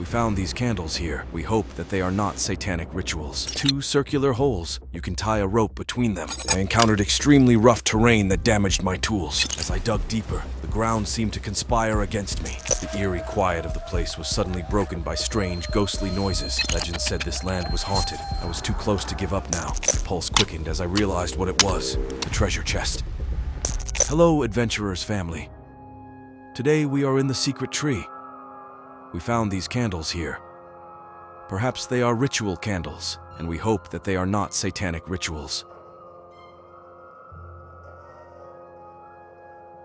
We found these candles here. We hope that they are not satanic rituals. 2 circular holes. You can tie a rope between them. I encountered extremely rough terrain that damaged my tools. As I dug deeper, the ground seemed to conspire against me. The eerie quiet of the place was suddenly broken by strange, ghostly noises. Legend said this land was haunted. I was too close to give up now. My pulse quickened as I realized what it was. The treasure chest. Hello, adventurers family. Today we are in the secret tree. We found these candles here. Perhaps they are ritual candles, and we hope that they are not satanic rituals.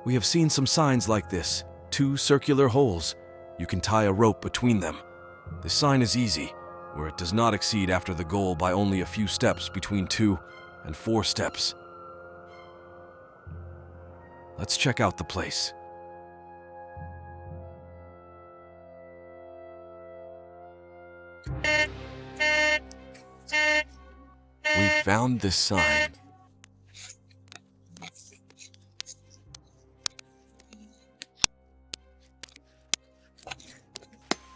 We have seen some signs like this. 2 circular holes. You can tie a rope between them. This sign is easy, where it does not exceed after the goal by only a few steps between 2 and 4 steps. Let's check out the place. We found this sign.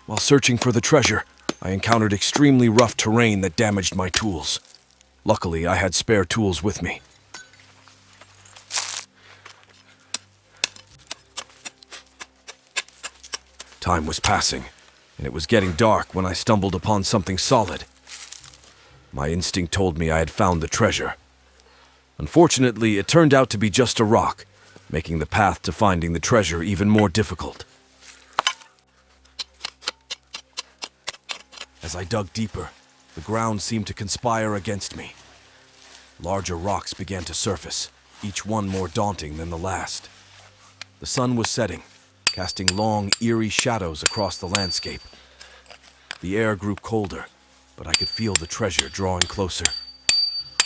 While searching for the treasure, I encountered extremely rough terrain that damaged my tools. Luckily, I had spare tools with me. Time was passing, and it was getting dark when I stumbled upon something solid. My instinct told me I had found the treasure. Unfortunately, it turned out to be just a rock, making the path to finding the treasure even more difficult. As I dug deeper, the ground seemed to conspire against me. Larger rocks began to surface, each one more daunting than the last. The sun was setting, casting long, eerie shadows across the landscape. The air grew colder, but I could feel the treasure drawing closer.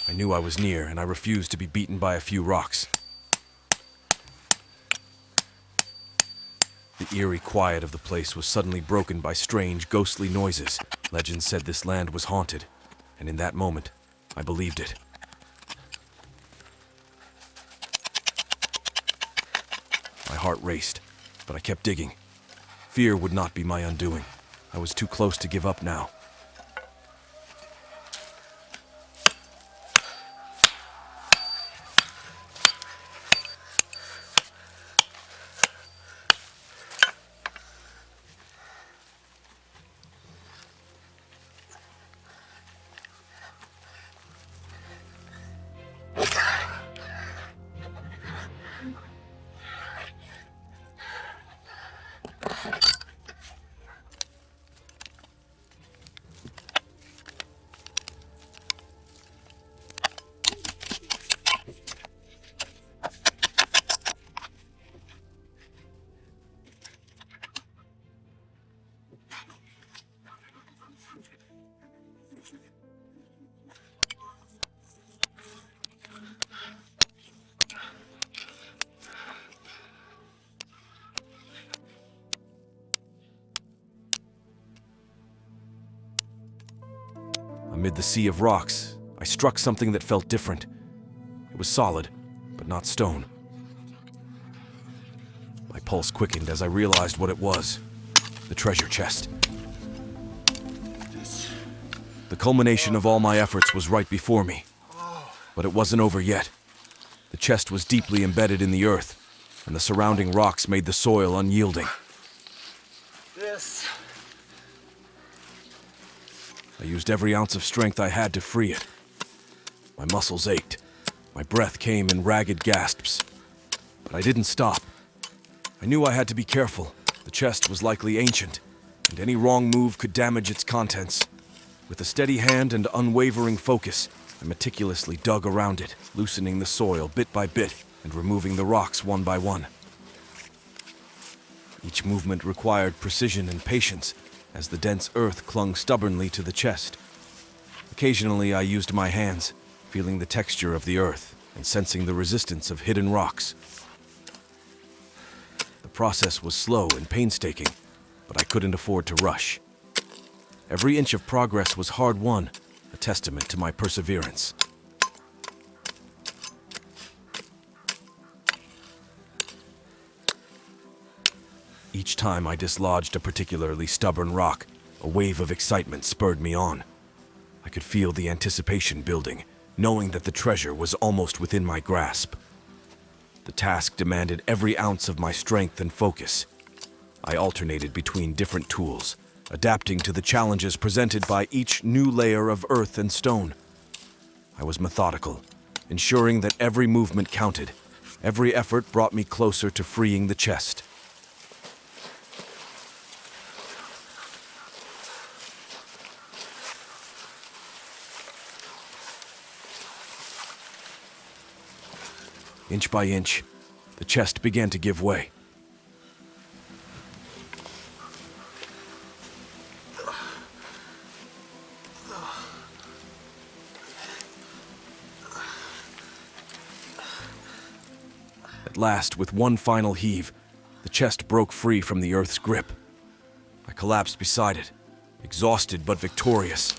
I knew I was near, and I refused to be beaten by a few rocks. The eerie quiet of the place was suddenly broken by strange, ghostly noises. Legend said this land was haunted, and in that moment, I believed it. My heart raced, but I kept digging. Fear would not be my undoing. I was too close to give up now. Amid the sea of rocks, I struck something that felt different. It was solid, but not stone. My pulse quickened as I realized what it was. The treasure chest. The culmination of all my efforts was right before me. But it wasn't over yet. The chest was deeply embedded in the earth, and the surrounding rocks made the soil unyielding. I used every ounce of strength I had to free it. My muscles ached. My breath came in ragged gasps. But I didn't stop. I knew I had to be careful. The chest was likely ancient, and any wrong move could damage its contents. With a steady hand and unwavering focus, I meticulously dug around it, loosening the soil bit by bit and removing the rocks one by one. Each movement required precision and patience, as the dense earth clung stubbornly to the chest. Occasionally, I used my hands, feeling the texture of the earth and sensing the resistance of hidden rocks. The process was slow and painstaking, but I couldn't afford to rush. Every inch of progress was hard-won, a testament to my perseverance. Each time I dislodged a particularly stubborn rock, A wave of excitement spurred me on. I could feel the anticipation building, knowing that the treasure was almost within my grasp. The task demanded every ounce of my strength and focus. I alternated between different tools, adapting to the challenges presented by each new layer of earth and stone. I was methodical, ensuring that every movement counted. Every effort brought me closer to freeing the chest. Inch by inch, the chest began to give way. At last, with one final heave, the chest broke free from the earth's grip. I collapsed beside it, exhausted but victorious.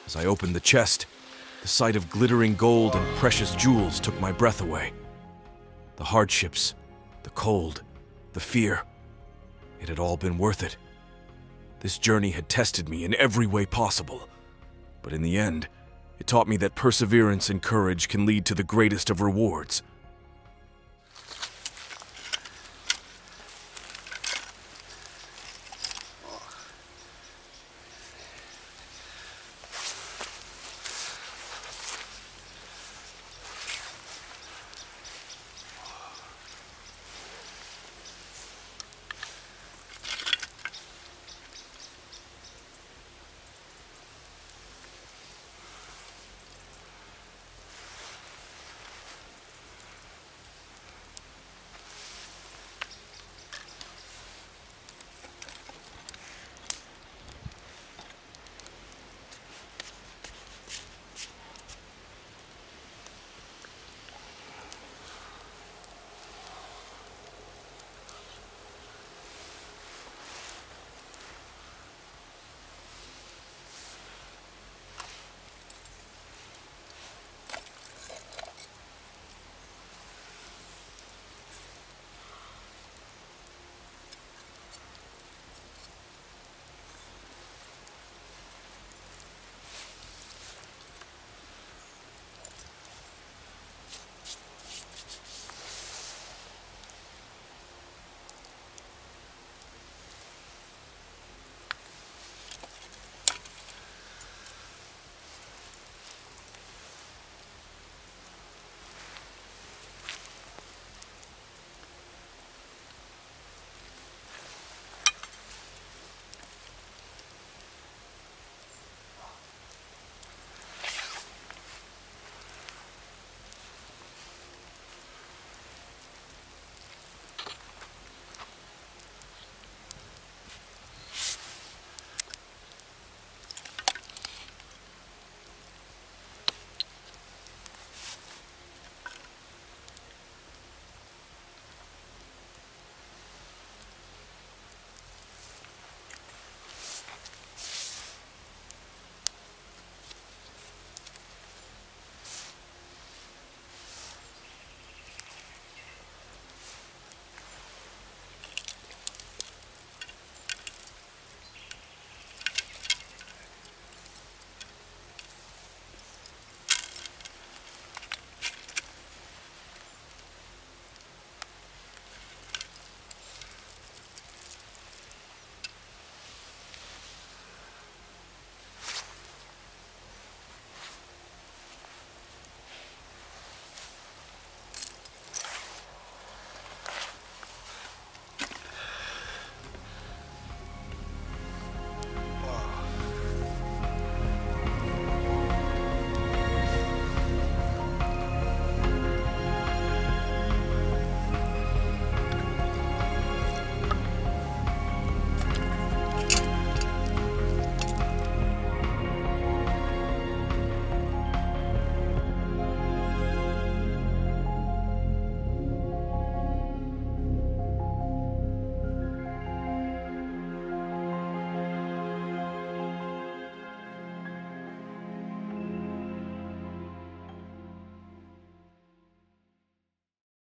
As I opened the chest, the sight of glittering gold and precious jewels took my breath away. The hardships, the cold, the fear, it had all been worth it. This journey had tested me in every way possible, but in the end, it taught me that perseverance and courage can lead to the greatest of rewards.